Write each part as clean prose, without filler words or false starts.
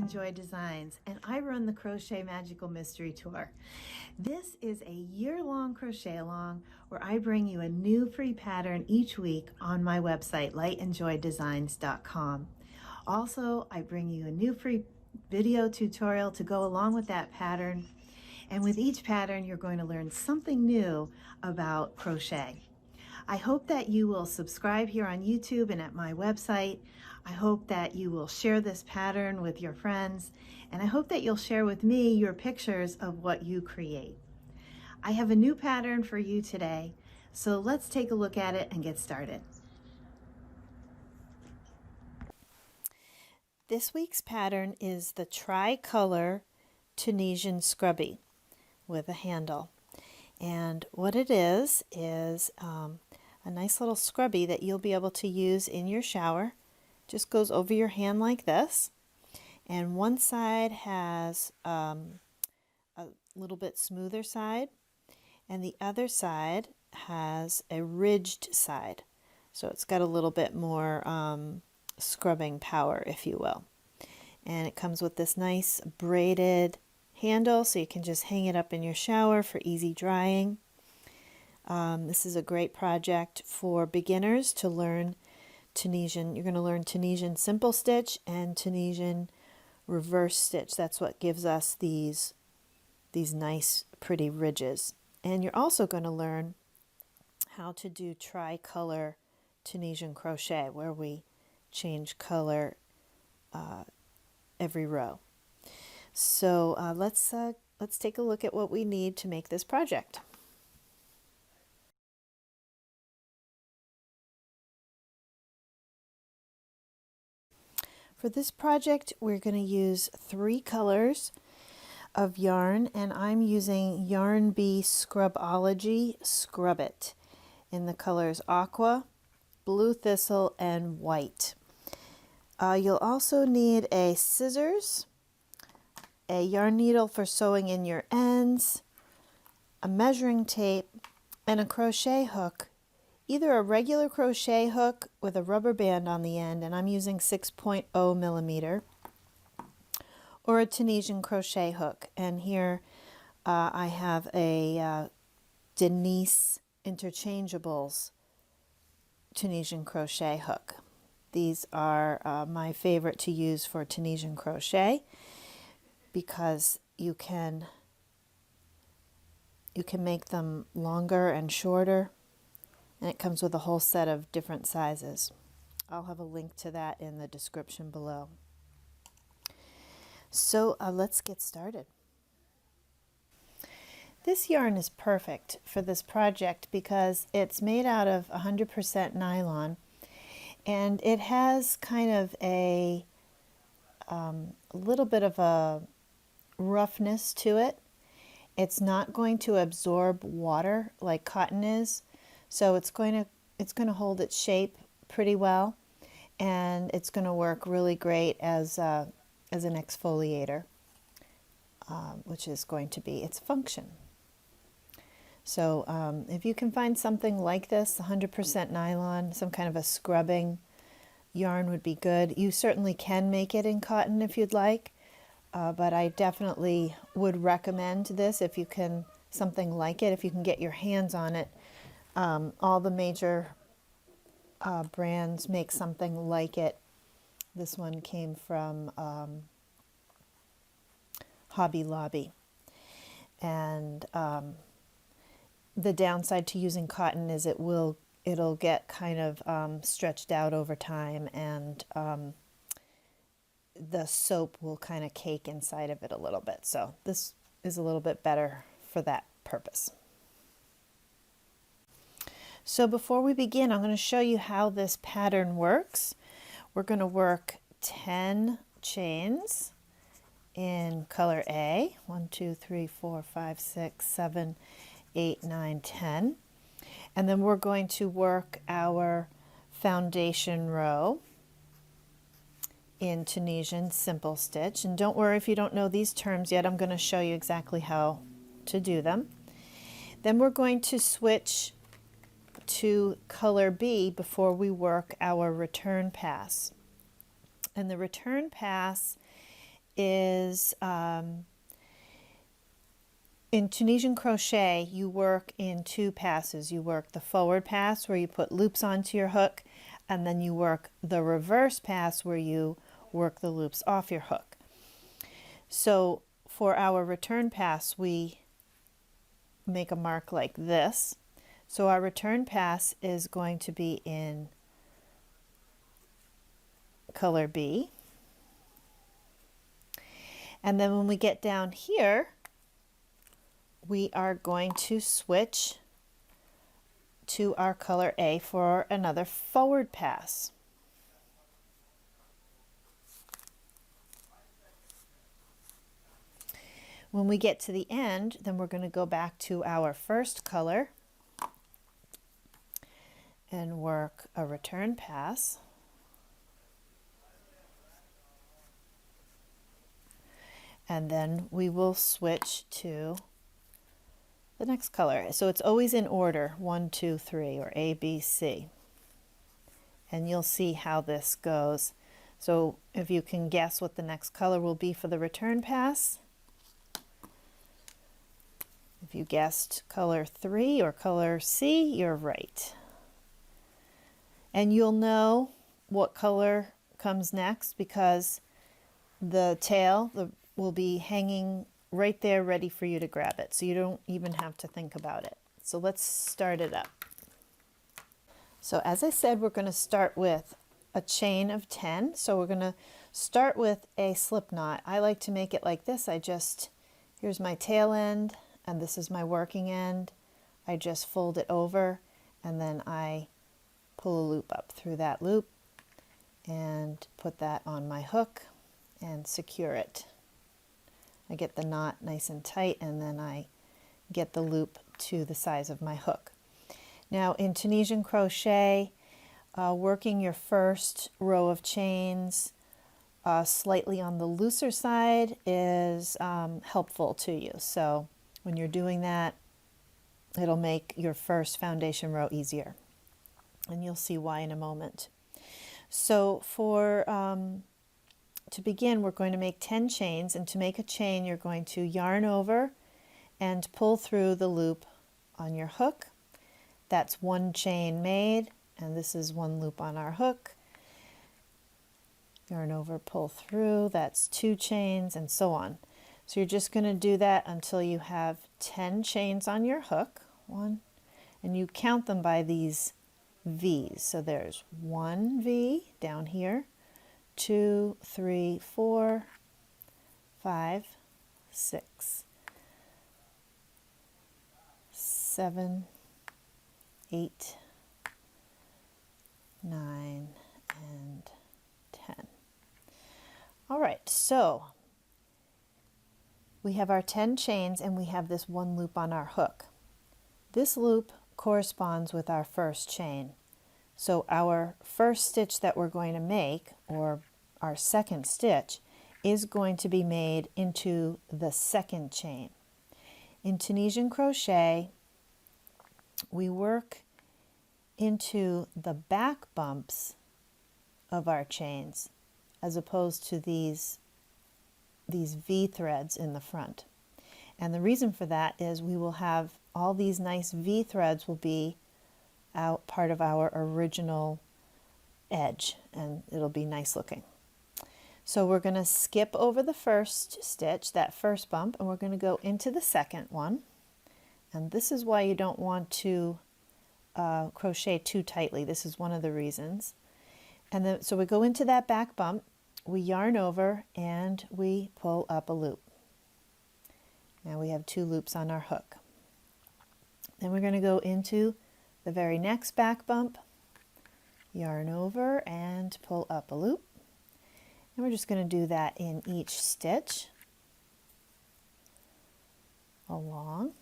Enjoy Designs, and I run the Crochet Magical Mystery Tour. This is a year-long crochet along where I bring you a new free pattern each week on my website, lightandjoydesigns.com. Also, I bring you a new free video tutorial to go along with that pattern, and with each pattern you're going to learn something new about crochet. I hope that you will subscribe here on YouTube and at my website. I hope that you will share this pattern with your friends, and I hope that you'll share with me your pictures of what you create. I have a new pattern for you today, so let's take a look at it and get started. This week's pattern is the tricolor Tunisian Scrubbie with a handle. And what it is a nice little scrubby that you'll be able to use in your shower. Just goes over your hand like this, and one side has a little bit smoother side, and the other side has a ridged side, so it's got a little bit more scrubbing power, if you will. And it comes with this nice braided handle, so you can just hang it up in your shower for easy drying. This is a great project for beginners to learn Tunisian. You're going to learn Tunisian Simple Stitch and Tunisian Reverse Stitch. That's what gives us these nice pretty ridges. And you're also going to learn how to do tricolor Tunisian crochet, where we change color every row. So let's take a look at what we need to make this project. For this project, we're going to use 3 colors of yarn, and I'm using Yarn Bee Scrubology Scrub It in the colors Aqua, Blue Thistle, and White. You'll also need a scissors, a yarn needle for sewing in your ends, a measuring tape, and a crochet hook. Either a regular crochet hook with a rubber band on the end, and I'm using 6.0 millimeter, or a Tunisian crochet hook. And here I have a Denise Interchangeables Tunisian crochet hook. These are my favorite to use for Tunisian crochet because you can make them longer and shorter. And it comes with a whole set of different sizes. I'll have a link to that in the description below. So let's get started. This yarn is perfect for this project because it's made out of 100% nylon, and it has kind of a little bit of a roughness to it. It's not going to absorb water like cotton is. So it's going to hold its shape pretty well, and it's going to work really great as an exfoliator, which is going to be its function. So if you can find something like this, 100% nylon, some kind of a scrubbing yarn would be good. You certainly can make it in cotton if you'd like, but I definitely would recommend this if you can, something like it, if you can get your hands on it. All the major brands make something like it. This one came from Hobby Lobby. And the downside to using cotton is it'll get kind of stretched out over time, and the soap will kind of cake inside of it a little bit. So this is a little bit better for that purpose. So before we begin, I'm going to show you how this pattern works. We're going to work 10 chains in color A. 1, 2, 3, 4, 5, 6, 7, 8, 9, 10. And then we're going to work our foundation row in Tunisian Simple Stitch. And don't worry if you don't know these terms yet. I'm going to show you exactly how to do them. Then we're going to switch to color B before we work our return pass. And the return pass is in Tunisian crochet, you work in two passes. You work the forward pass where you put loops onto your hook, and then you work the reverse pass where you work the loops off your hook. So for our return pass, we make a mark like this. So our return pass is going to be in color B. And then when we get down here, we are going to switch to our color A for another forward pass. When we get to the end, then we're going to go back to our first color and work a return pass. And then we will switch to the next color. So it's always in order, 1, 2, 3, or A, B, C. And you'll see how this goes. So if you can guess what the next color will be for the return pass, if you guessed color 3 or color C, you're right. And you'll know what color comes next because the tail will be hanging right there ready for you to grab it. So you don't even have to think about it. So let's start it up. So as I said, we're going to start with a chain of 10. So we're going to start with a slip knot. I like to make it like this. Here's my tail end and this is my working end. I just fold it over and then I pull a loop up through that loop and put that on my hook and secure it. I get the knot nice and tight and then I get the loop to the size of my hook. Now in Tunisian crochet, working your first row of chains slightly on the looser side is helpful to you. So when you're doing that, it'll make your first foundation row easier. And you'll see why in a moment. So to begin, we're going to make 10 chains, and to make a chain, you're going to yarn over and pull through the loop on your hook. That's one chain made, and this is one loop on our hook. Yarn over, pull through, that's 2 chains, and so on. So you're just going to do that until you have 10 chains on your hook. One, and you count them by these V's. So there's 1 V down here, 2, 3, 4, 5, 6, 7, 8, 9, and 10. All right, so we have our 10 chains and we have this one loop on our hook. This loop corresponds with our first chain. So our first stitch that we're going to make, or our second stitch, is going to be made into the second chain. In Tunisian crochet, we work into the back bumps of our chains as opposed to these V threads in the front. And the reason for that is we will have all these nice V threads will be out part of our original edge, and it'll be nice looking. So we're going to skip over the first stitch, that first bump, and we're going to go into the second one. And this is why you don't want to crochet too tightly. This is one of the reasons. And then so we go into that back bump, we yarn over, and we pull up a loop. Now we have 2 loops on our hook. Then we're going to go into the very next back bump, yarn over and pull up a loop. And we're just going to do that in each stitch along.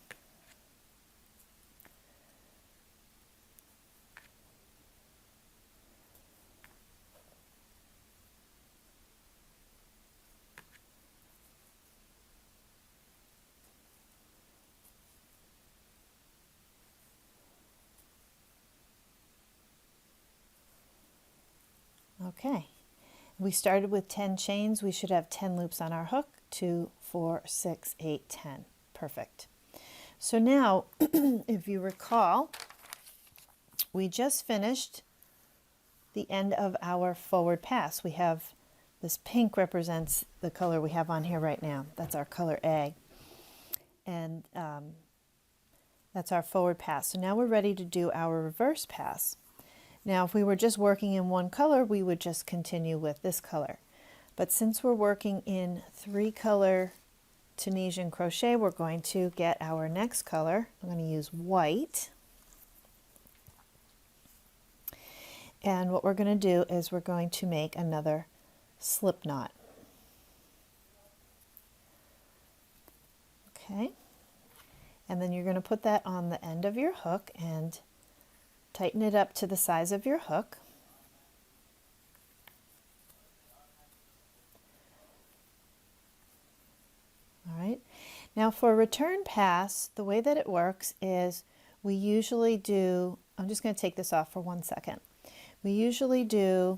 Okay, We started with 10 chains. We should have 10 loops on our hook. 2, 4, 6, 8, 10. Perfect. So now, if you recall, we just finished the end of our forward pass. We have this pink represents the color we have on here right now. That's our color A. And that's our forward pass. So now we're ready to do our reverse pass. Now, if we were just working in one color, we would just continue with this color. But since we're working in 3-color Tunisian crochet, we're going to get our next color. I'm going to use white. And what we're going to do is we're going to make another slip knot. Okay. And then you're going to put that on the end of your hook and tighten it up to the size of your hook. All right. Now for a return pass, the way that it works is we usually do, I'm just going to take this off for 1 second. We usually do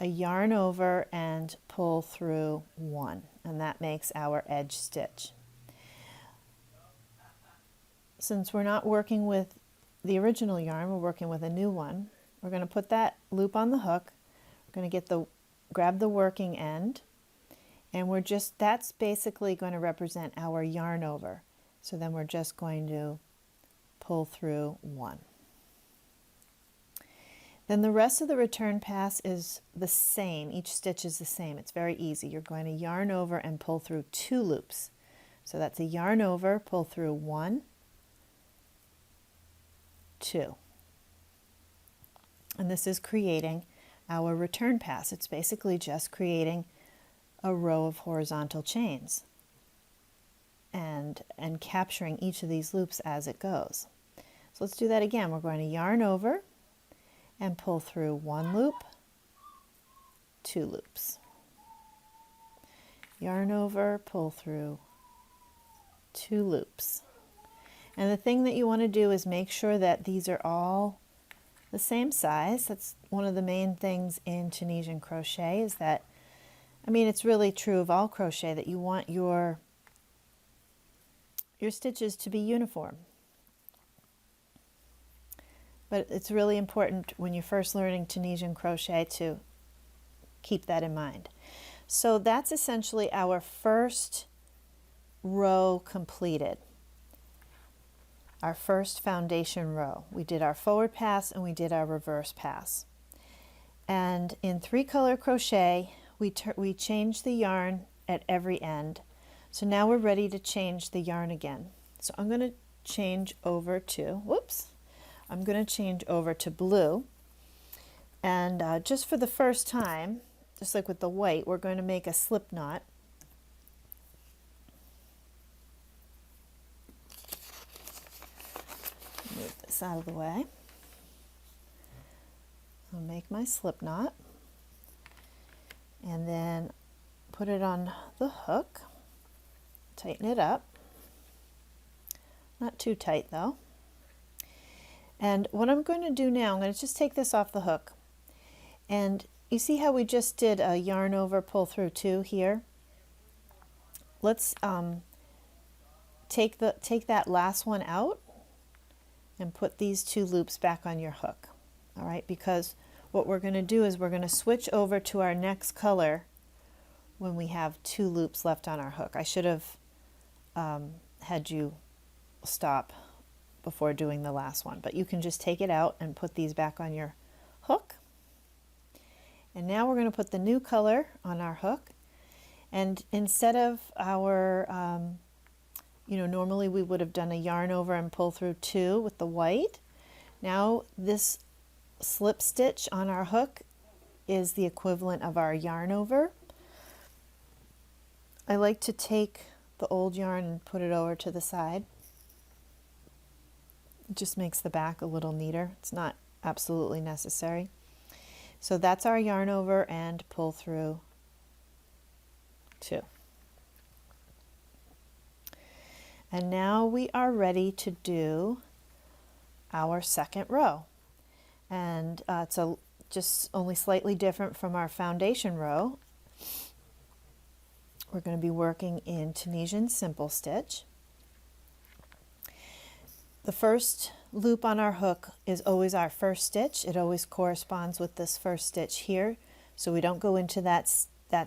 a yarn over and pull through 1, and that makes our edge stitch. Since we're not working with the original yarn, we're working with a new one. We're going to put that loop on the hook. We're going to grab the working end, and that's basically going to represent our yarn over. So then we're just going to pull through 1. Then the rest of the return pass is the same. Each stitch is the same. It's very easy. You're going to yarn over and pull through 2 loops. So that's a yarn over, pull through 1, 2. And this is creating our return pass. It's basically just creating a row of horizontal chains and capturing each of these loops as it goes. So let's do that again. We're going to yarn over and pull through 1 loop, 2 loops. Yarn over, pull through 2 loops. And the thing that you want to do is make sure that these are all the same size. That's one of the main things in Tunisian crochet, is that, I mean, it's really true of all crochet, that you want your stitches to be uniform. But it's really important when you're first learning Tunisian crochet to keep that in mind. So that's essentially our first row completed. Our first foundation row. We did our forward pass and we did our reverse pass. And in 3-color crochet, we changed the yarn at every end. So now we're ready to change the yarn again. So I'm going to change over to, I'm going to change over to blue. And just for the first time, just like with the white, we're going to make a slip knot. Move this out of the way. I'll make my slip knot and then put it on the hook, tighten it up, not too tight though. And what I'm going to do now, I'm going to just take this off the hook, and you see how we just did a yarn over, pull through 2 here? Let's take that last one out and put these 2 loops back on your hook. All right, because what we're going to do is we're going to switch over to our next color when we have 2 loops left on our hook. I should have had you stop before doing the last one, but you can just take it out and put these back on your hook. And now we're going to put the new color on our hook, and instead of our normally we would have done a yarn over and pull through 2 with the white. Now this slip stitch on our hook is the equivalent of our yarn over. I like to take the old yarn and put it over to the side. It just makes the back a little neater. It's not absolutely necessary. So that's our yarn over and pull through 2. And now we are ready to do our second row. And it's a just only slightly different from our foundation row. We're going to be working in Tunisian Simple Stitch. The first loop on our hook is always our first stitch. It always corresponds with this first stitch here, so we don't go into that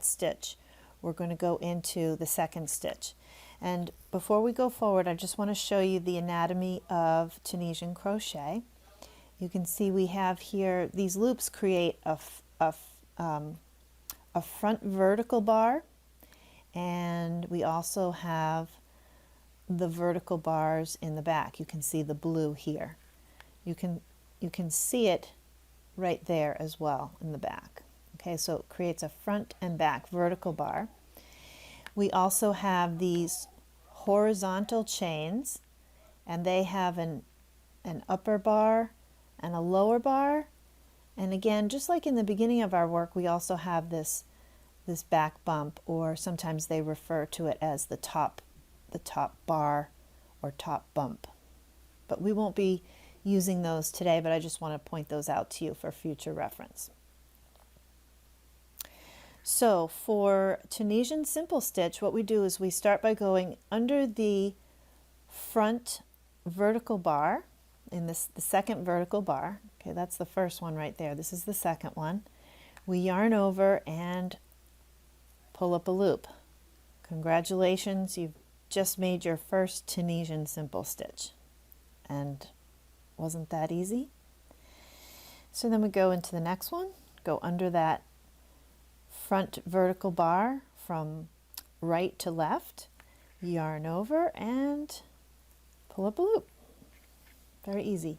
stitch. We're going to go into the second stitch. And before we go forward, I just want to show you the anatomy of Tunisian crochet. You can see we have here, these loops create a front vertical bar, and we also have the vertical bars in the back. You can see the blue here. You can see it right there as well in the back. Okay, so it creates a front and back vertical bar. We also have these horizontal chains, and they have an upper bar and a lower bar. And again, just like in the beginning of our work, we also have this back bump, or sometimes they refer to it as the top bar or top bump. But we won't be using those today, but I just want to point those out to you for future reference. So for Tunisian Simple Stitch, what we do is we start by going under the front vertical bar, in the second vertical bar. Okay, that's the first one right there. This is the second one. We yarn over and pull up a loop. Congratulations, you've just made your first Tunisian Simple Stitch. And wasn't that easy? So then we go into the next one, go under that front vertical bar from right to left, yarn over and pull up a loop. Very easy.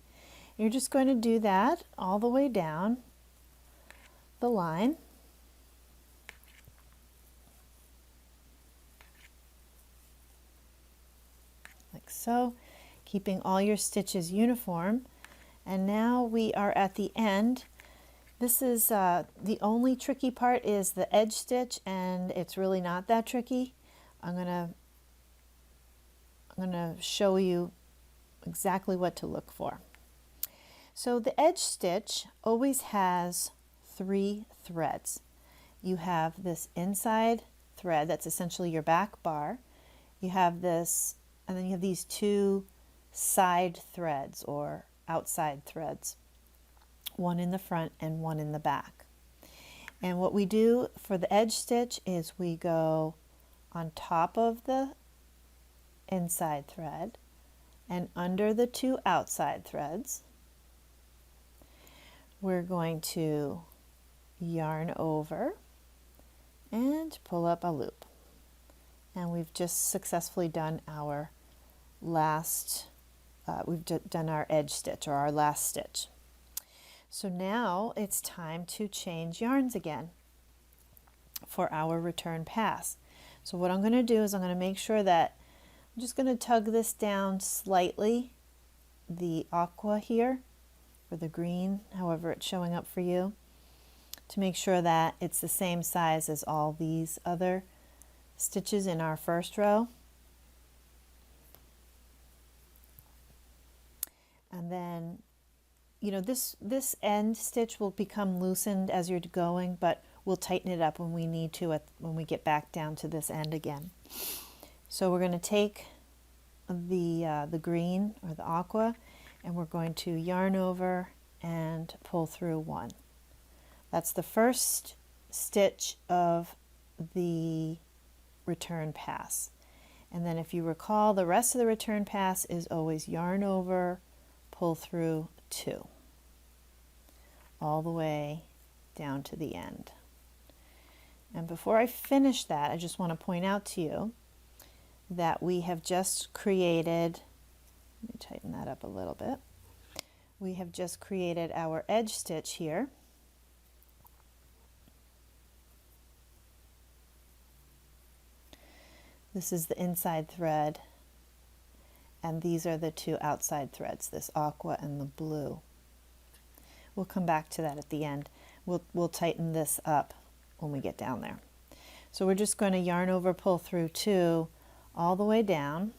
You're just going to do that all the way down the line. Like so, keeping all your stitches uniform. And now we are at the end. This is the only tricky part is the edge stitch, and it's really not that tricky. I'm gonna show you exactly what to look for. So the edge stitch always has 3 threads. You have this inside thread, that's essentially your back bar. You have this, and then you have these 2 side threads or outside threads, one in the front and one in the back. And what we do for the edge stitch is we go on top of the inside thread and under the 2 outside threads. We're going to yarn over and pull up a loop. And we've just successfully done our last, done our edge stitch or our last stitch. So now it's time to change yarns again for our return pass. So what I'm going to do is I'm going to make sure that I'm just going to tug this down slightly, the aqua here, or the green, however it's showing up for you, to make sure that it's the same size as all these other stitches in our first row. And then, you know, this end stitch will become loosened as you're going, but we'll tighten it up when we need to when we get back down to this end again. So we're going to take the green or the aqua, and we're going to yarn over and pull through 1. That's the first stitch of the return pass. And then if you recall, the rest of the return pass is always yarn over, pull through 2, all the way down to the end. And before I finish that, I just want to point out to you that we have just created, let me tighten that up a little bit. We have just created our edge stitch here. This is the inside thread, and these are the 2 outside threads, this aqua and the blue. We'll come back to that at the end. We'll tighten this up when we get down there. So we're just going to yarn over, pull through 2 all the way down.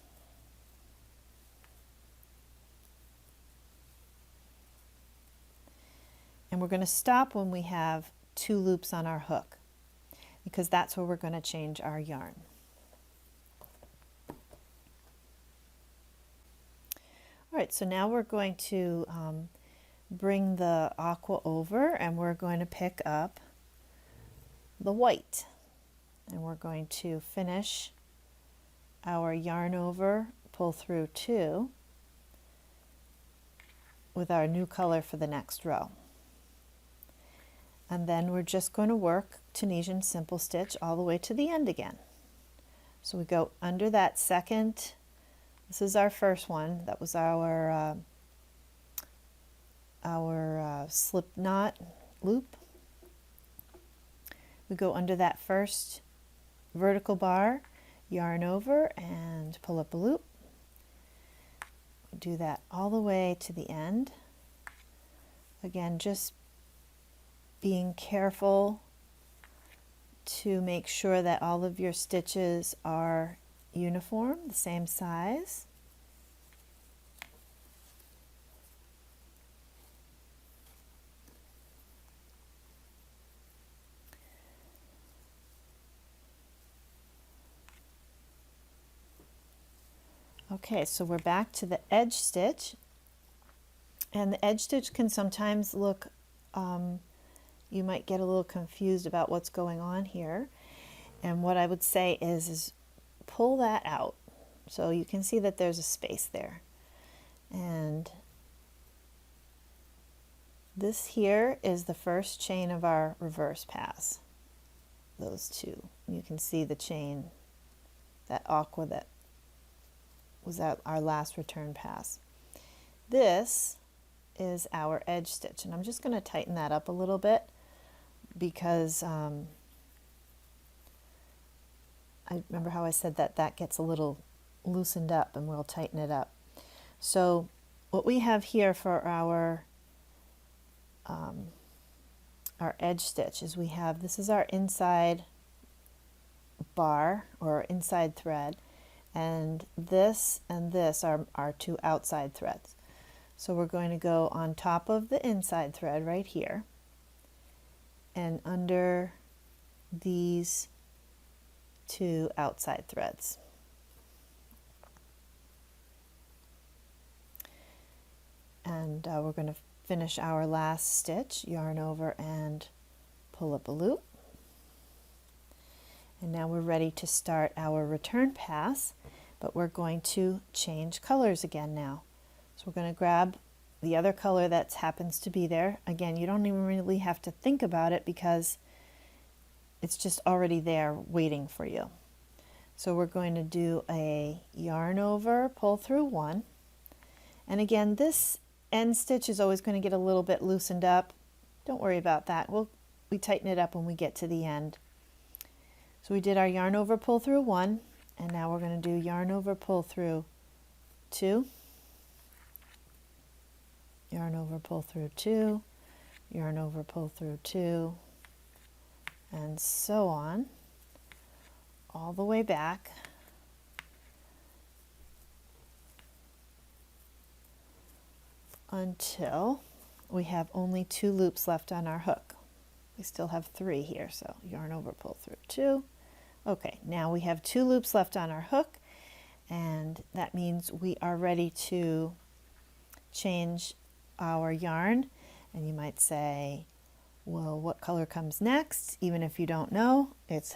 And we're going to stop when we have 2 loops on our hook, because that's where we're going to change our yarn. All right, so now we're going to bring the aqua over, and we're going to pick up the white, and we're going to finish our yarn over, pull through 2 with our new color for the next row. And then we're just going to work Tunisian Simple Stitch all the way to the end again. So we go under that second, this is our first one, that was our slip knot loop. We go under that first vertical bar, yarn over and pull up a loop. We do that all the way to the end. Again, just being careful to make sure that all of your stitches are uniform, the same size. Okay, so we're back to the edge stitch, and the edge stitch can sometimes look, you might get a little confused about what's going on here. And what I would say is pull that out. So you can see that there's a space there. And this here is the first chain of our reverse pass. Those 2. You can see the chain, that aqua that was our last return pass. This is our edge stitch, and I'm just going to tighten that up a little bit because I remember how I said that that gets a little loosened up, and we'll tighten it up. So what we have here for our edge stitch is we have, this is our inside bar or inside thread, and this are our 2 outside threads. So we're going to go on top of the inside thread right here and under these 2 outside threads. And we're going to finish our last stitch, yarn over and pull up a loop. And now we're ready to start our return pass, but we're going to change colors again now. So we're going to grab the other color that happens to be there. Again, you don't even really have to think about it because it's just already there waiting for you. So we're going to do a yarn over, pull through 1. And again, this end stitch is always going to get a little bit loosened up. Don't worry about that. We tighten it up when we get to the end. So we did our yarn over, pull through 1, and now we're going to do yarn over, pull through 2, yarn over, pull through 2, yarn over, pull through 2, and so on, all the way back until we have only 2 loops left on our hook. We still have 3 here, so yarn over, pull through 2. Okay, now we have 2 loops left on our hook, and that means we are ready to change our yarn. And you might say, well, what color comes next? Even if you don't know, it's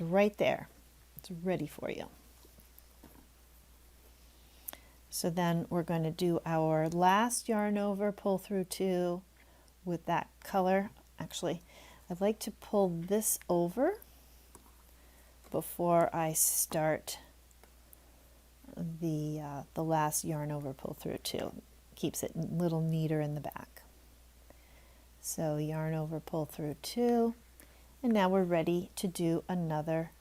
right there. It's ready for you. So then we're going to do our last yarn over, pull through 2 with that color. Actually, I'd like to pull this over before I start the last yarn over, pull through 2. Keeps it a little neater in the back. So yarn over, pull through 2, and now we're ready to do another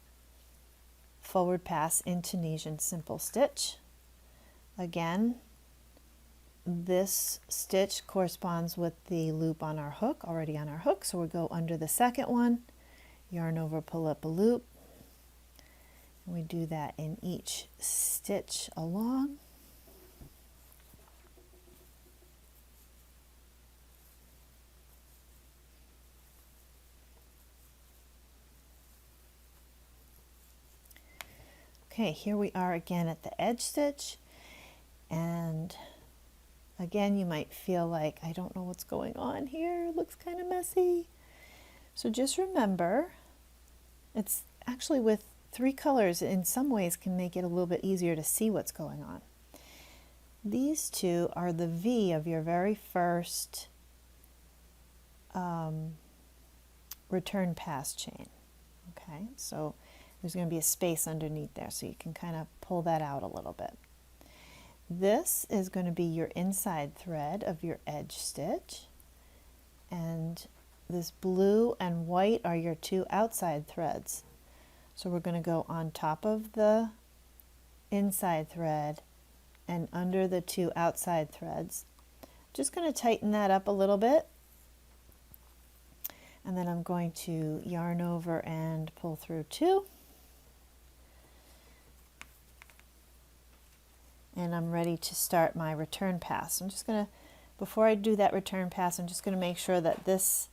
forward pass in Tunisian Simple Stitch. Again, this stitch corresponds with the loop on our hook, already on our hook, so we'll go under the second one, yarn over, pull up a loop, and we do that in each stitch along. Okay, here we are again at the edge stitch, and again you might feel like, I don't know what's going on here, it looks kind of messy. So just remember, it's actually with 3 colors in some ways can make it a little bit easier to see what's going on. These 2 are the V of your very first return pass chain. Okay, so there's going to be a space underneath there, so you can kind of pull that out a little bit. This is going to be your inside thread of your edge stitch, and this blue and white are your 2 outside threads. So we're going to go on top of the inside thread and under the 2 outside threads. Just going to tighten that up a little bit, and then I'm going to yarn over and pull through 2, and I'm ready to start my return pass. I'm just going to, before I do that return pass, I'm just going to make sure that this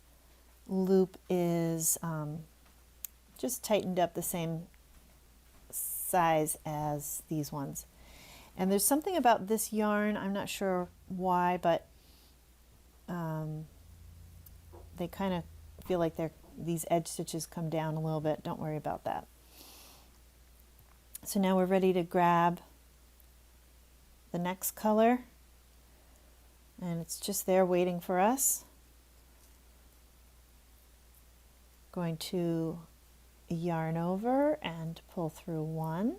loop is just tightened up the same size as these ones. And there's something about this yarn, I'm not sure why, but they kind of feel like these edge stitches come down a little bit. Don't worry about that. So now we're ready to grab the next color, and it's just there waiting for us. Going to yarn over and pull through 1.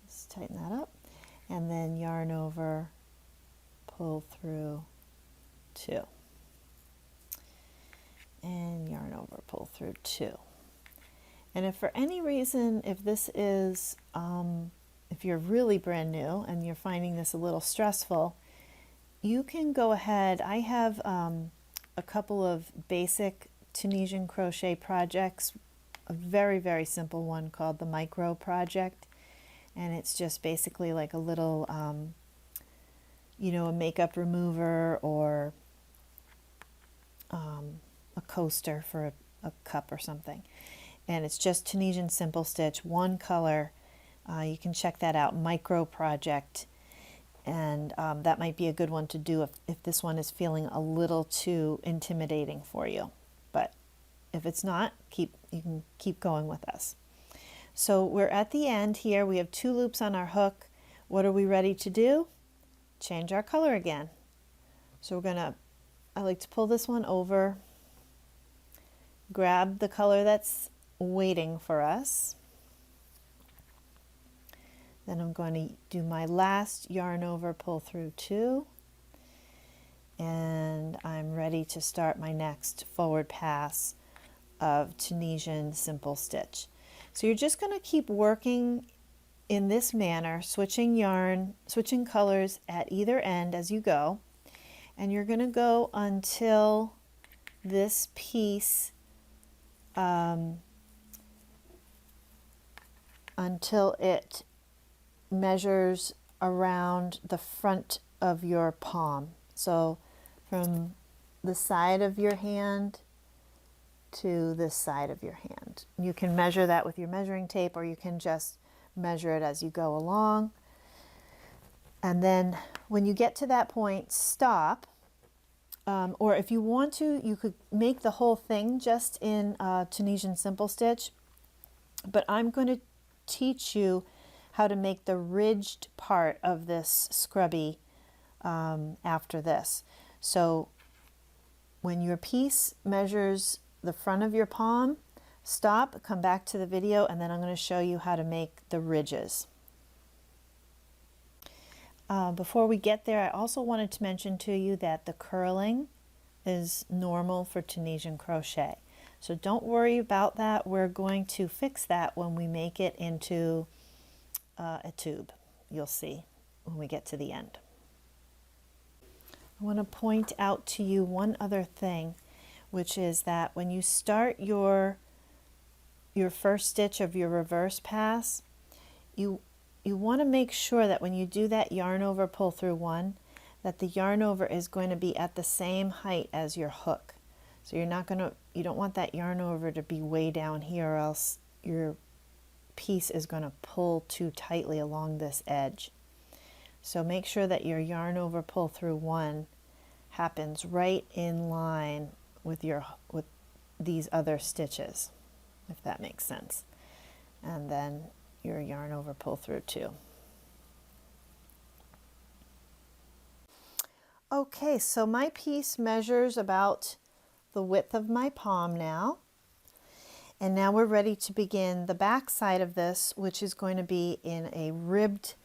Let's tighten that up, and then yarn over, pull through 2, and yarn over, pull through 2. And if for any reason, if this is, if you're really brand new and you're finding this a little stressful, you can go ahead. I have a couple of basic Tunisian crochet projects, a very, very simple one called the Micro Project, and it's just basically like a little, you know, a makeup remover or a coaster for a cup or something. And it's just Tunisian Simple Stitch, 1 color. You can check that out, Micro Project. And that might be a good one to do if this one is feeling a little too intimidating for you. But if it's not, you can keep going with us. So we're at the end here. We have 2 loops on our hook. What are we ready to do? Change our color again. So I like to pull this one over, grab the color that's waiting for us. Then I'm going to do my last yarn over, pull through 2, and I'm ready to start my next forward pass of Tunisian Simple Stitch. So you're just going to keep working in this manner, switching colors at either end as you go, and you're going to go until this piece until it measures around the front of your palm. So from the side of your hand to this side of your hand. You can measure that with your measuring tape, or you can just measure it as you go along. And then when you get to that point, stop. Or if you want to, you could make the whole thing just in Tunisian Simple Stitch. But I'm going to teach you how to make the ridged part of this scrubby after this. So when your piece measures the front of your palm, stop, come back to the video, and then I'm going to show you how to make the ridges. Before we get there, I also wanted to mention to you that the curling is normal for Tunisian crochet. So don't worry about that. We're going to fix that when we make it into a tube. You'll see when we get to the end. I want to point out to you one other thing, which is that when you start your first stitch of your reverse pass, you want to make sure that when you do that yarn over pull through 1, that the yarn over is going to be at the same height as your hook. So you don't want that yarn over to be way down here, or else your piece is going to pull too tightly along this edge. So make sure that your yarn over pull through 1 happens right in line with these other stitches, if that makes sense. And then your yarn over pull through 2. Okay, so my piece measures about the width of my palm now. And now we're ready to begin the back side of this, which is going to be in a ribbed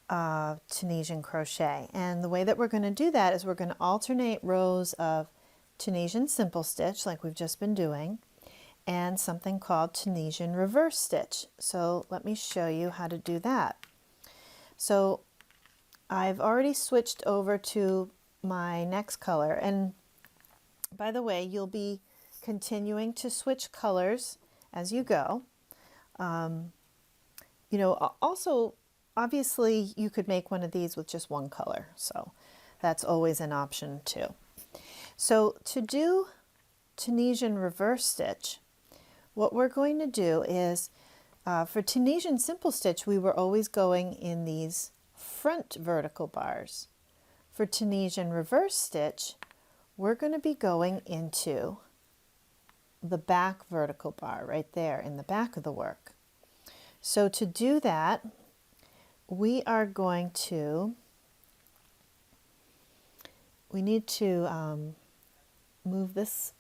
Tunisian crochet. And the way that we're going to do that is we're going to alternate rows of Tunisian Simple Stitch, like we've just been doing, and something called Tunisian Reverse Stitch. So let me show you how to do that. So I've already switched over to my next color, and by the way, you'll be continuing to switch colors as you go. You know, also, obviously you could make one of these with just one color, so that's always an option too. So to do Tunisian Reverse Stitch, what we're going to do is, for Tunisian Simple Stitch, we were always going in these front vertical bars. For Tunisian Reverse Stitch, we're going to be going into the back vertical bar right there in the back of the work. So to do that, we are going to, we need to move this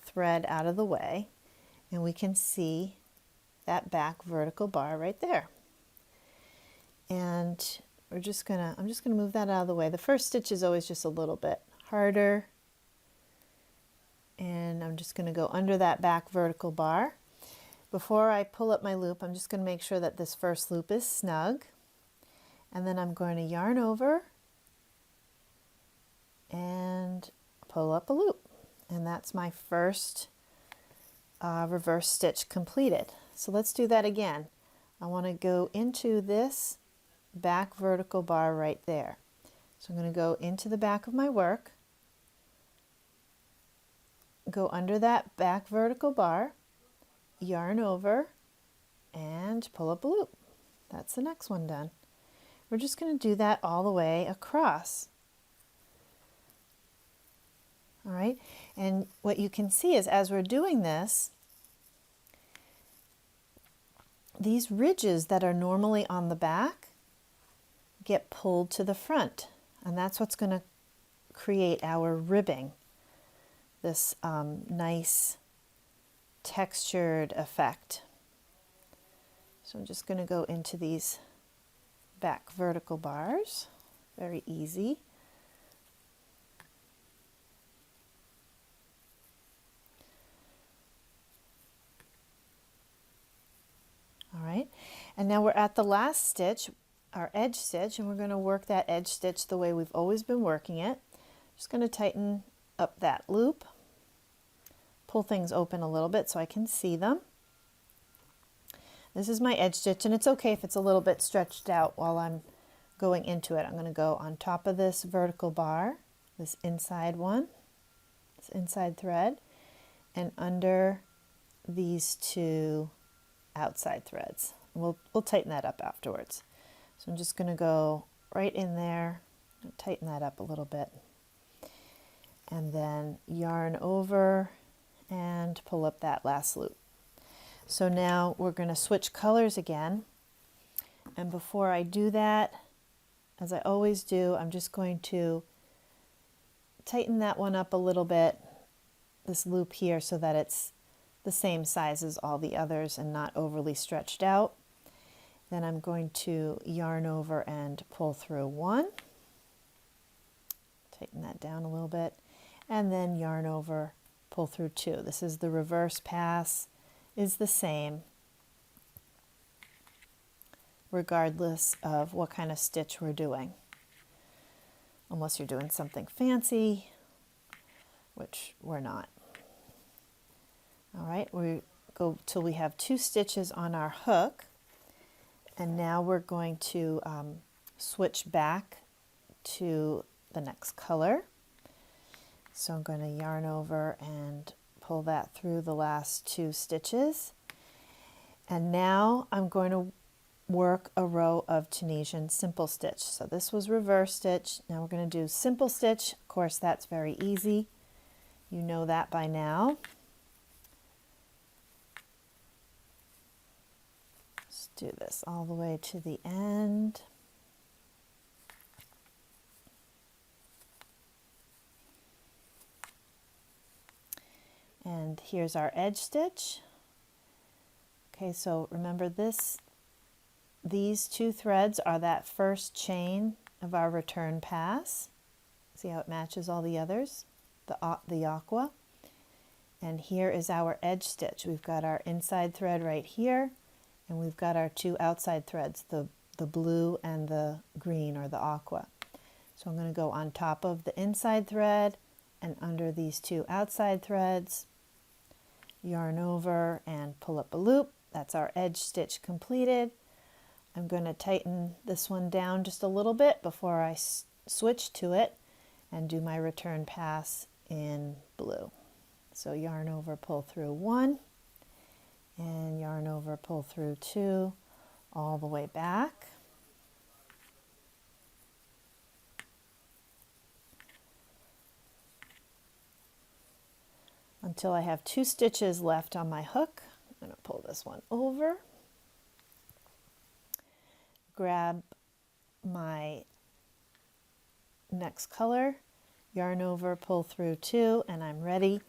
thread out of the way, and we can see that back vertical bar right there. And I'm just gonna move that out of the way. The first stitch is always just a little bit harder, and I'm just gonna go under that back vertical bar. Before I pull up my loop, I'm just gonna make sure that this first loop is snug, and then I'm going to yarn over and pull up a loop, and that's my first reverse stitch completed. So let's do that again. I want to go into this back vertical bar right there. So I'm going to go into the back of my work, go under that back vertical bar, yarn over, and pull up a loop. That's the next one done. We're just going to do that all the way across. All right, and what you can see is as we're doing this, these ridges that are normally on the back get pulled to the front, and that's what's going to create our ribbing, this nice textured effect. So I'm just going to go into these back vertical bars, very easy. All right, and now we're at the last stitch, our edge stitch, and we're going to work that edge stitch the way we've always been working it. Just going to tighten up that loop, pull things open a little bit so I can see them. This is my edge stitch, and it's okay if it's a little bit stretched out while I'm going into it. I'm going to go on top of this vertical bar, this inside one, this inside thread, and under these two outside threads. We'll tighten that up afterwards. So I'm just going to go right in there, tighten that up a little bit, and then yarn over and pull up that last loop. So now we're going to switch colors again, and before I do that, as I always do, I'm just going to tighten that one up a little bit, this loop here, so that it's the same size as all the others and not overly stretched out. Then I'm going to yarn over and pull through one, tighten that down a little bit, and then yarn over, pull through two. This is the reverse pass, is the same regardless of what kind of stitch we're doing, unless you're doing something fancy, which we're not. All right, we go till we have 2 stitches on our hook, and now we're going to switch back to the next color. So I'm going to yarn over and pull that through the last 2 stitches, And now I'm going to work a row of Tunisian Simple Stitch. So this was Reverse Stitch. Now we're going to do Simple Stitch. Of course, that's very easy. You know that by now. Let's do this all the way to the end. And here's our edge stitch. Okay, so remember these two threads are that first chain of our return pass. See how it matches all the others, the aqua. And here is our edge stitch. We've got our inside thread right here, and we've got our two outside threads, the blue and the green, or the aqua. So I'm going to go on top of the inside thread and under these two outside threads, yarn over and pull up a loop. That's our edge stitch completed. I'm going to tighten this one down just a little bit before I switch to it and do my return pass in blue. So yarn over, pull through 1, and yarn over, pull through 2, all the way back. Until I have 2 stitches left on my hook. I'm going to pull this one over, grab my next color, yarn over, pull through 2, and I'm ready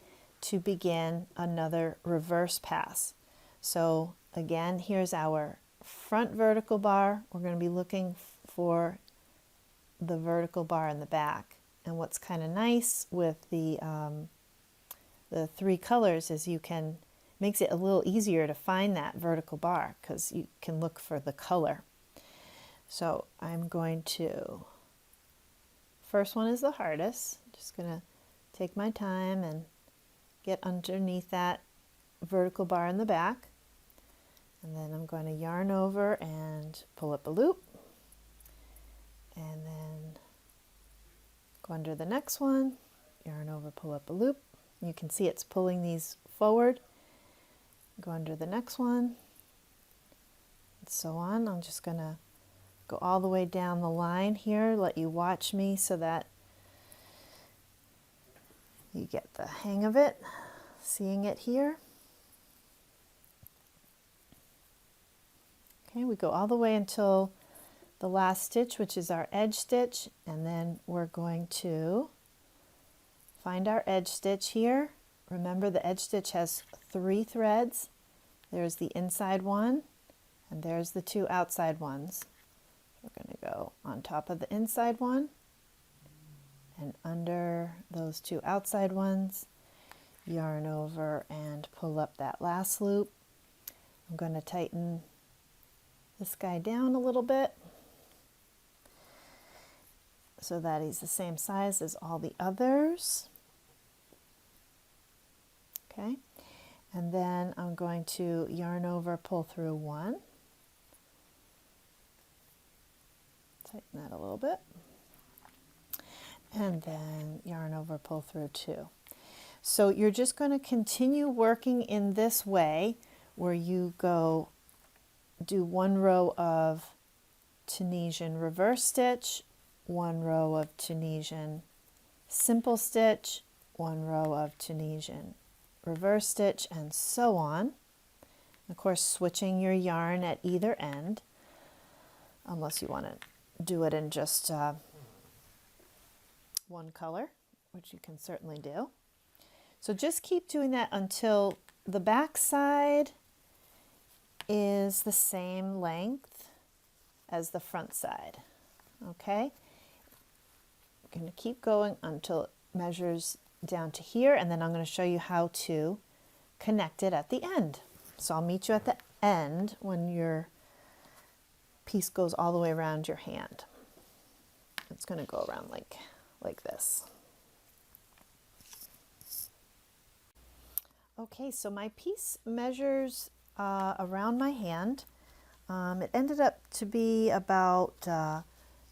to begin another reverse pass. So again, here's our front vertical bar. We're going to be looking for the vertical bar in the back. And what's kind of nice with the 3 colors is makes it a little easier to find that vertical bar because you can look for the color. So I'm going to, first one is the hardest. Just going to take my time and get underneath that vertical bar in the back. And then I'm going to yarn over and pull up a loop. And then go under the next one, yarn over, pull up a loop. You can see it's pulling these forward. Go under the next one, and so on. I'm just going to go all the way down the line here, let you watch me so that you get the hang of it, seeing it here. Okay, we go all the way until the last stitch, which is our edge stitch, and then we're going to find our edge stitch here. Remember, the edge stitch has 3 threads. There's the inside one, and there's the 2 outside ones. We're going to go on top of the inside one, and under those 2 outside ones, yarn over and pull up that last loop. I'm going to tighten this guy down a little bit so that he's the same size as all the others. Okay, and then I'm going to yarn over, pull through 1, tighten that a little bit, and then yarn over, pull through 2. So you're just going to continue working in this way, where you go do 1 row of Tunisian Reverse Stitch, 1 row of Tunisian Simple Stitch, 1 row of Tunisian Reverse Stitch, and so on. Of course, switching your yarn at either end, unless you want to do it in just one color, which you can certainly do. So just keep doing that until the back side is the same length as the front side. Okay, I'm going to keep going until it measures down to here, and then I'm going to show you how to connect it at the end. So I'll meet you at the end when your piece goes all the way around your hand. It's going to go around like this. Okay, so my piece measures around my hand. It ended up to be about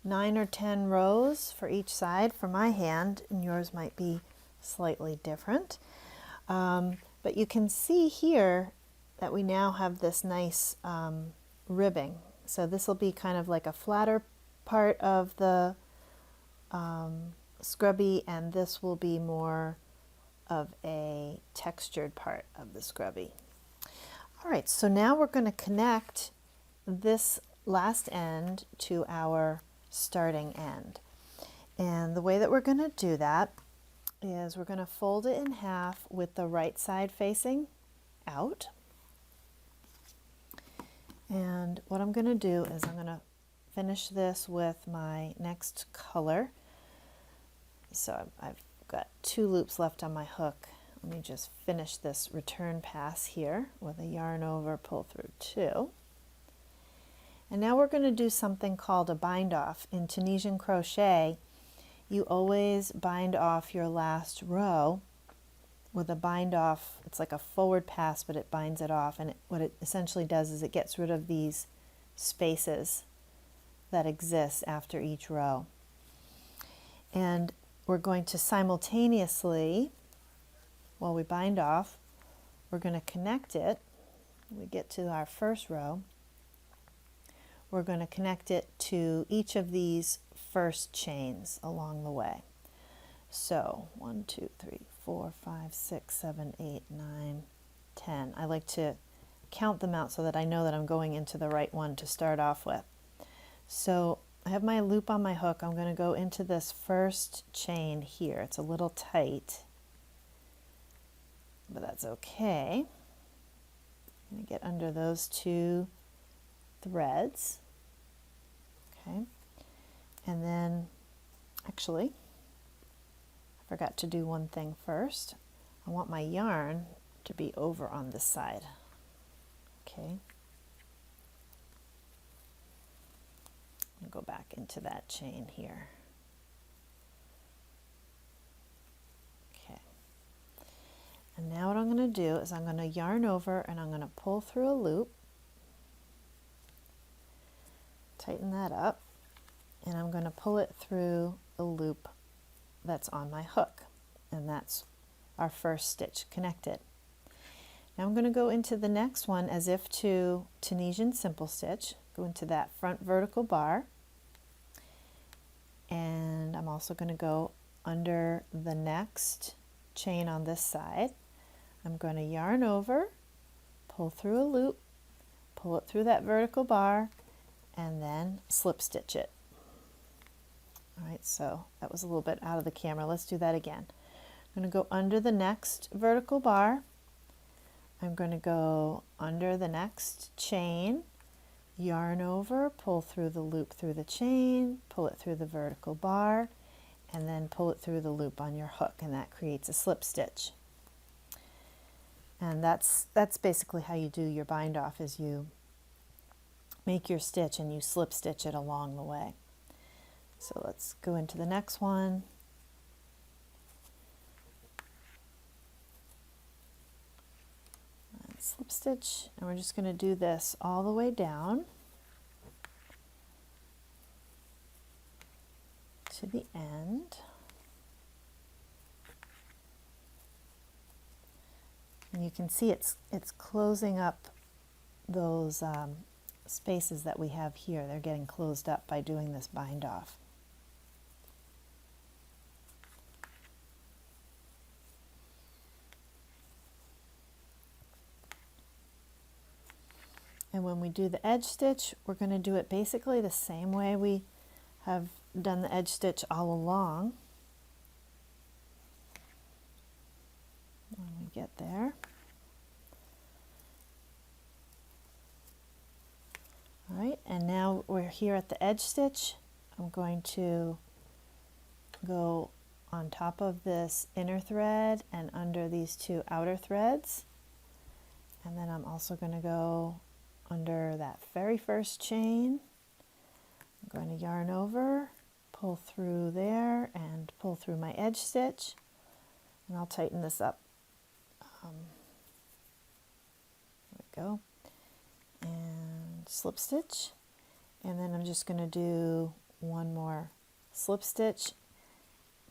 9 or 10 rows for each side for my hand, and yours might be slightly different. But you can see here that we now have this nice ribbing. So this will be kind of like a flatter part of the scrubby, and this will be more of a textured part of the scrubby. All right, so now we're going to connect this last end to our starting end. And the way that we're going to do that is we're going to fold it in half with the right side facing out. And what I'm going to do is I'm going to finish this with my next color. So I've got 2 loops left on my hook. Let me just finish this return pass here with a yarn over, pull through 2. And now we're going to do something called a bind off. In Tunisian crochet, you always bind off your last row with a bind off. It's like a forward pass, but it binds it off. And what it essentially does is it gets rid of these spaces that exist after each row. And we're going to simultaneously, while we bind off, we're going to connect it. We get to our first row. We're going to connect it to each of these first chains along the way. So 1, 2, 3, 4, 5, 6, 7, 8, 9, 10. I like to count them out so that I know that I'm going into the right one to start off with. So I have my loop on my hook. I'm going to go into this first chain here. It's a little tight, but that's okay. I'm going to get under those 2 threads. Okay. And then, actually, I forgot to do one thing first. I want my yarn to be over on this side. Okay. I'll go back into that chain here. Okay. And now what I'm going to do is I'm going to yarn over and I'm going to pull through a loop. Tighten that up. And I'm going to pull it through the loop that's on my hook. And that's our first stitch connected. Now I'm going to go into the next one as if to Tunisian Simple Stitch. Go into that front vertical bar. And I'm also going to go under the next chain on this side. I'm going to yarn over, pull through a loop, pull it through that vertical bar, and then slip stitch it. All right, so that was a little bit out of the camera. Let's do that again. I'm going to go under the next vertical bar. I'm going to go under the next chain, yarn over, pull through the loop through the chain, pull it through the vertical bar, and then pull it through the loop on your hook, and that creates a slip stitch. And that's basically how you do your bind off, is you make your stitch and you slip stitch it along the way. So let's go into the next one. And slip stitch, and we're just going to do this all the way down to the end. And you can see it's closing up those spaces that we have here. They're getting closed up by doing this bind off. And when we do the edge stitch, we're going to do it basically the same way we have done the edge stitch all along. When we get there. All right, and now we're here at the edge stitch. I'm going to go on top of this inner thread and under these 2 outer threads. And then I'm also going to go under that very first chain. I'm going to yarn over, pull through there, and pull through my edge stitch. And I'll tighten this up. There we go. And slip stitch. And then I'm just going to do one more slip stitch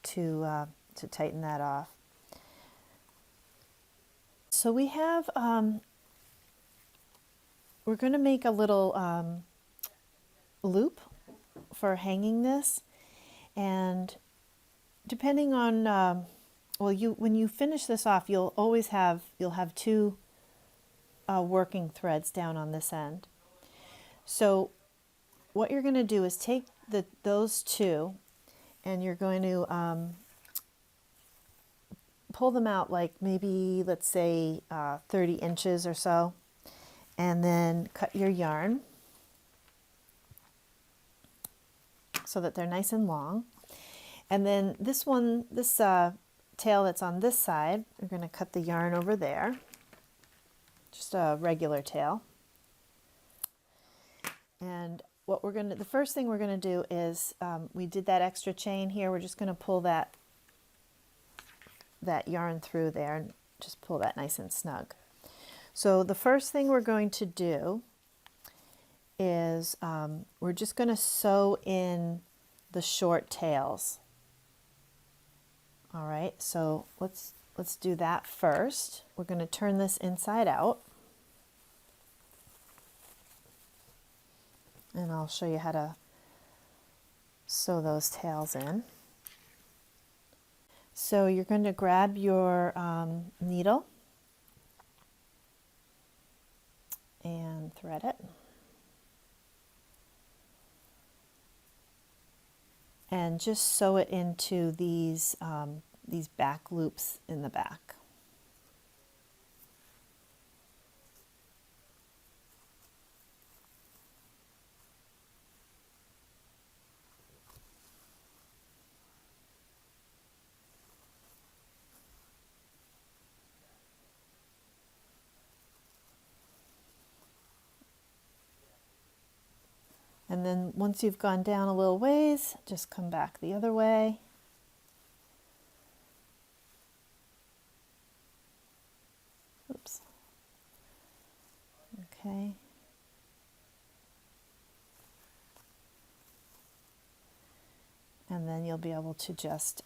to tighten that off. So we have we're going to make a little loop for hanging this, and depending on well, when you finish this off, you'll have two working threads down on this end. So what you're going to do is take those two, and you're going to pull them out, like maybe, let's say 30 inches or so, and then cut your yarn so that they're nice and long. And then this tail that's on this side, we're going to cut the yarn over there, just a regular tail. And the first thing we're going to do is, we did that extra chain here, we're just going to pull that yarn through there and just pull that nice and snug. So the first thing we're going to do is we're just going to sew in the short tails. All right, so let's do that first. We're going to turn this inside out, and I'll show you how to sew those tails in. So you're going to grab your needle and thread it. And just sew it into these back loops in the back. And then once you've gone down a little ways, just come back the other way. Oops. Okay. And then you'll be able to just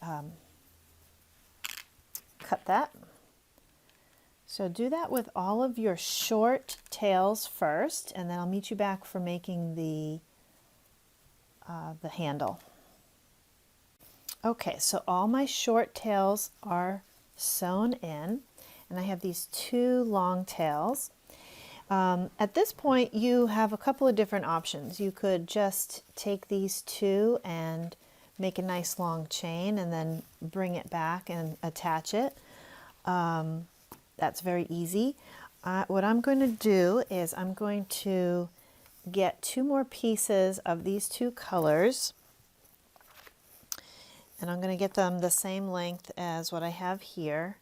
cut that. So do that with all of your short tails first, and then I'll meet you back for making the handle. Okay, so all my short tails are sewn in, and I have these two long tails. At this point, you have a couple of different options. You could just take these two and make a nice long chain and then bring it back and attach it. That's very easy. What I'm going to do is I'm going to get two more pieces of these two colors, and I'm going to get them the same length as what I have here,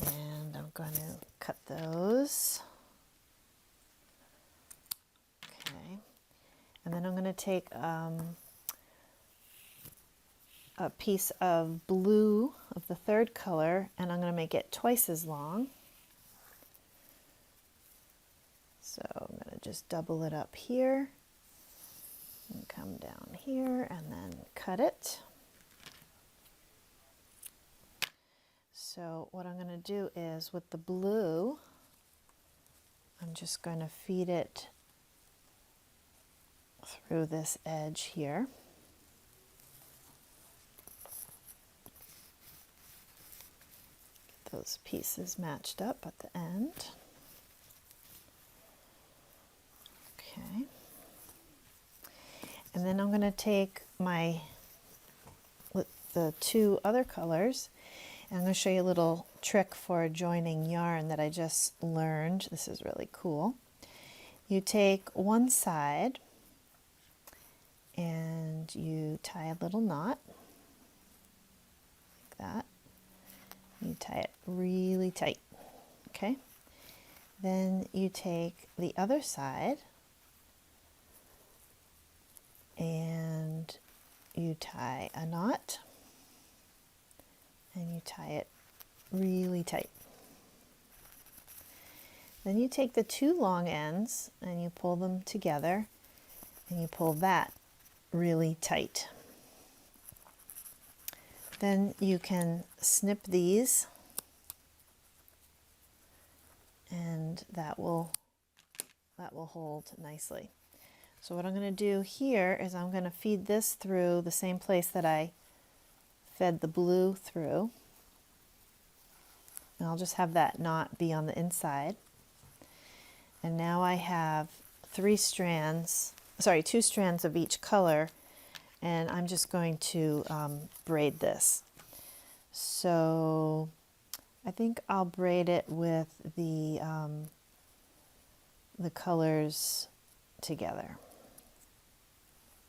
and I'm going to cut those. Okay, and then I'm going to take a piece of blue of the third color, and I'm going to make it twice as long. So I'm going to just double it up here and come down here and then cut it. So what I'm going to do is with the blue, I'm just going to feed it through this edge here. Get those pieces matched up at the end. Okay, and then I'm going to take the two other colors, and I'm going to show you a little trick for joining yarn that I just learned. This is really cool. You take one side and you tie a little knot like that. You tie it really tight. Okay, then you take the other side and you tie a knot and you tie it really tight. Then you take the two long ends and you pull them together and you pull that really tight. Then you can snip these and that will hold nicely. So what I'm going to do here is I'm going to feed this through the same place that I fed the blue through. And I'll just have that knot be on the inside. And now I have two strands of each color, and I'm just going to braid this. So I think I'll braid it with the colors together.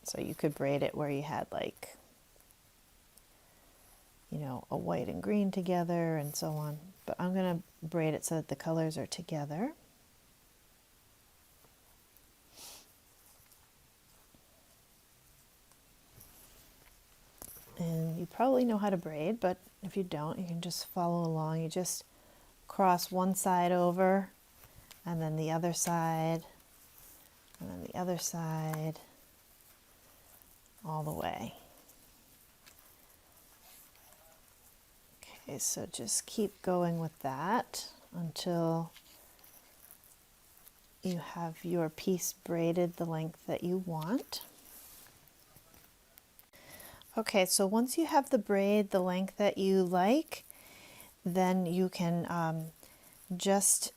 So you could braid it where you had, like, you know, a white and green together and so on. But I'm going to braid it so that the colors are together. And you probably know how to braid, but if you don't, you can just follow along. You just cross one side over, and then the other side, and then the other side, all the way. Okay, so just keep going with that until you have your piece braided the length that you want. Okay, so once you have the braid the length that you like, then you can just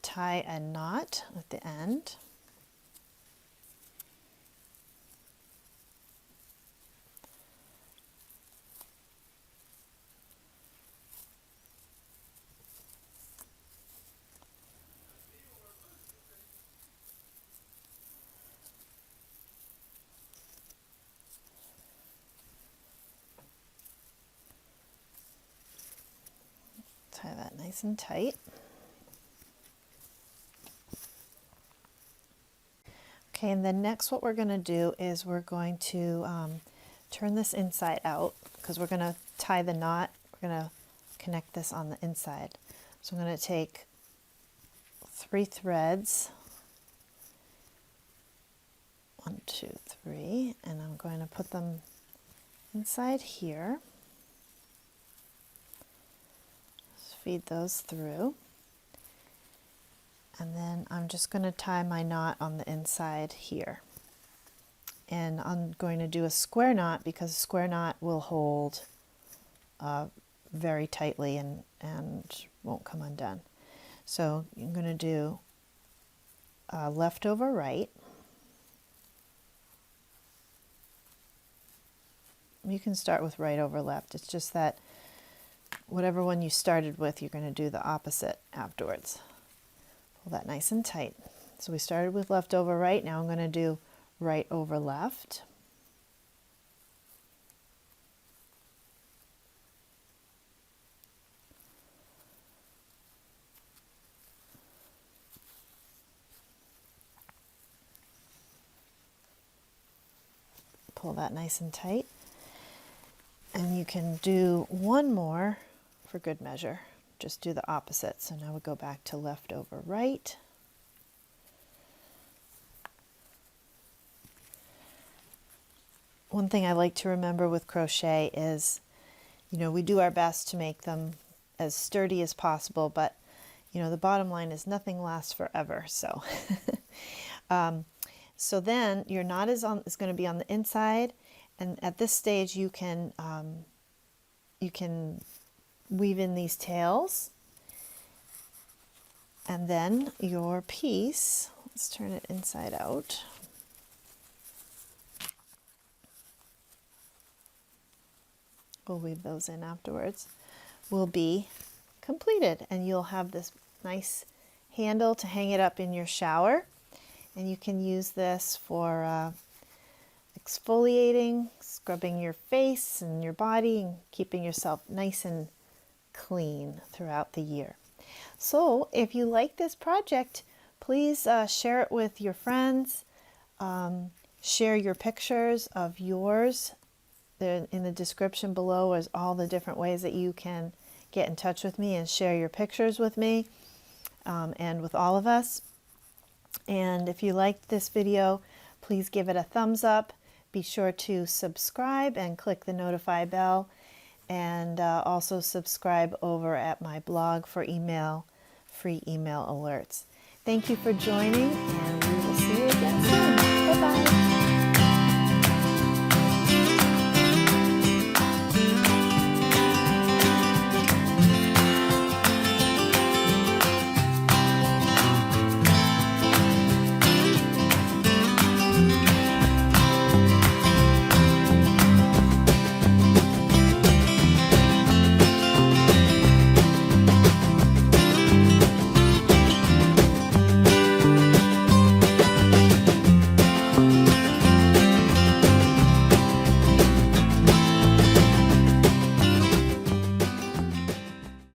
tie a knot at the end. Tie that nice and tight. Okay, and then next what we're going to do is we're going to turn this inside out, because we're going to tie the knot. We're going to connect this on the inside. So I'm going to take 3 threads, 1, 2, 3, and I'm going to put them inside here. Feed those through, and then I'm just going to tie my knot on the inside here, and I'm going to do a square knot because a square knot will hold very tightly and won't come undone. So I'm going to do left over right. You can start with right over left. It's just that whatever one you started with, you're going to do the opposite afterwards. Pull that nice and tight. So we started with left over right. Now I'm going to do right over left. Pull that nice and tight. And you can do one more for good measure. Just do the opposite. So now we go back to left over right. One thing I like to remember with crochet is, you know, we do our best to make them as sturdy as possible, but, you know, the bottom line is nothing lasts forever. So, so then your knot is going to be on the inside. And at this stage, you can weave in these tails, and then your piece, let's turn it inside out. We'll weave those in afterwards, will be completed, and you'll have this nice handle to hang it up in your shower, and you can use this for exfoliating, scrubbing your face and your body, and keeping yourself nice and clean throughout the year. So if you like this project, please share it with your friends. Share your pictures of yours. In the description below is all the different ways that you can get in touch with me and share your pictures with me and with all of us. And if you liked this video, please give it a thumbs up. Be sure to subscribe and click the notify bell, and also subscribe over at my blog for email free email alerts. Thank you for joining, and we will see you again soon.